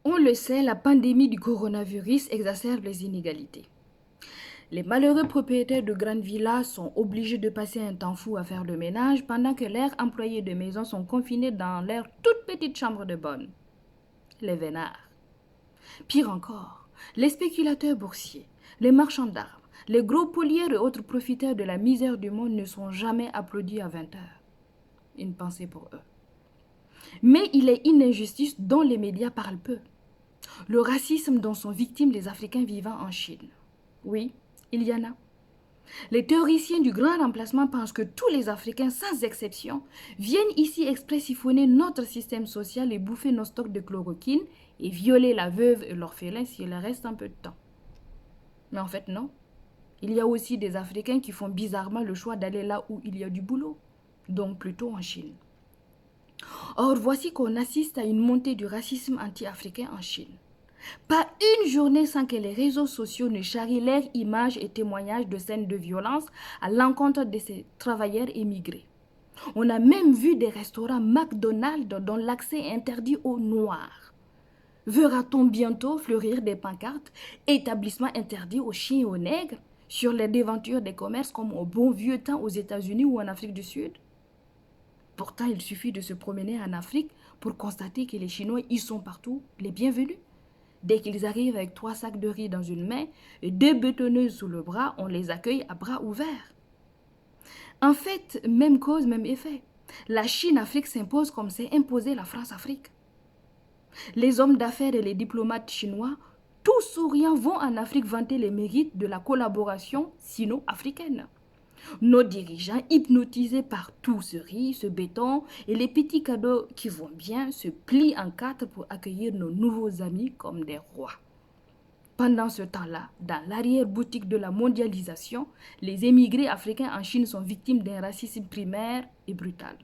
On le sait, la pandémie du coronavirus exacerbe les inégalités. Les malheureux propriétaires de grandes villas sont obligés de passer un temps fou à faire le ménage pendant que leurs employés de maison sont confinés dans leur toute petite chambre de bonne. Les vénards. Pire encore, les spéculateurs boursiers, les marchands d'armes, les gros poliers et autres profiteurs de la misère du monde ne sont jamais applaudis à 20 heures. Une pensée pour eux. Mais il est une injustice dont les médias parlent peu. Le racisme dont sont victimes les Africains vivant en Chine. Oui, il y en a. Les théoriciens du grand remplacement pensent que tous les Africains, sans exception, viennent ici exprès siphonner notre système social et bouffer nos stocks de chloroquine et violer la veuve et l'orphelin s'il leur reste un peu de temps. Mais en fait, non. Il y a aussi des Africains qui font bizarrement le choix d'aller là où il y a du boulot, donc plutôt en Chine. Or, voici qu'on assiste à une montée du racisme anti-africain en Chine. Pas une journée sans que les réseaux sociaux ne charrient leurs images et témoignages de scènes de violence à l'encontre de ces travailleurs émigrés. On a même vu des restaurants McDonald's dont l'accès est interdit aux Noirs. Verra-t-on bientôt fleurir des pancartes « Établissement interdit aux chiens et aux nègres » sur les devantures des commerces comme au bon vieux temps aux États-Unis ou en Afrique du Sud? Pourtant, il suffit de se promener en Afrique pour constater que les Chinois y sont partout les bienvenus. Dès qu'ils arrivent avec 3 sacs de riz dans une main et 2 bétonneuses sous le bras, on les accueille à bras ouverts. En fait, même cause, même effet. La Chine-Afrique s'impose comme s'est imposée la France-Afrique. Les hommes d'affaires et les diplomates chinois, tous souriants, vont en Afrique vanter les mérites de la collaboration sino-africaine. Nos dirigeants, hypnotisés par tout ce riz, ce béton et les petits cadeaux qui vont bien, se plient en 4 pour accueillir nos nouveaux amis comme des rois. Pendant ce temps-là, dans l'arrière-boutique de la mondialisation, les émigrés africains en Chine sont victimes d'un racisme primaire et brutal.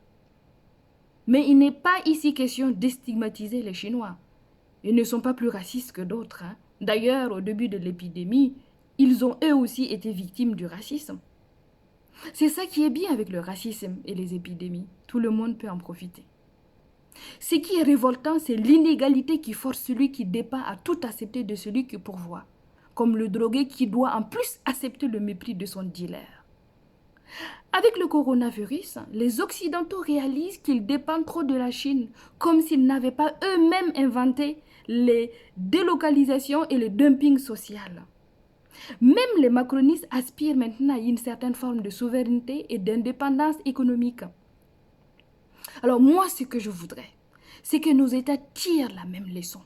Mais il n'est pas ici question de stigmatiser les Chinois. Ils ne sont pas plus racistes que d'autres. D'ailleurs, au début de l'épidémie, ils ont eux aussi été victimes du racisme. C'est ça qui est bien avec le racisme et les épidémies. Tout le monde peut en profiter. Ce qui est révoltant, c'est l'inégalité qui force celui qui dépeint à tout accepter de celui qui pourvoit. Comme le drogué qui doit en plus accepter le mépris de son dealer. Avec le coronavirus, les Occidentaux réalisent qu'ils dépendent trop de la Chine, comme s'ils n'avaient pas eux-mêmes inventé les délocalisations et le dumping social. Même les macronistes aspirent maintenant à une certaine forme de souveraineté et d'indépendance économique. Alors moi, ce que je voudrais, c'est que nos États tirent la même leçon,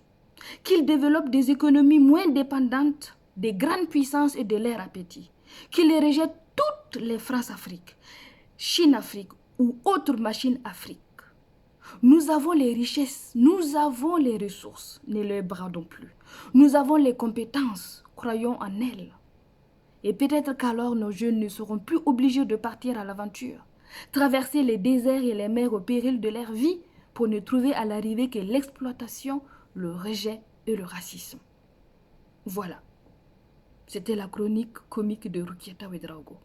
qu'ils développent des économies moins dépendantes des grandes puissances et de leur appétit, qu'ils rejettent toutes les France-Afrique, Chine-Afrique ou autres machines Afrique. Nous avons les richesses, nous avons les ressources, ne les bradons plus. Nous avons les compétences, croyons en elles. Et peut-être qu'alors nos jeunes ne seront plus obligés de partir à l'aventure, traverser les déserts et les mers au péril de leur vie pour ne trouver à l'arrivée que l'exploitation, le rejet et le racisme. Voilà, c'était la chronique comique de Rukieta Ouedraogo.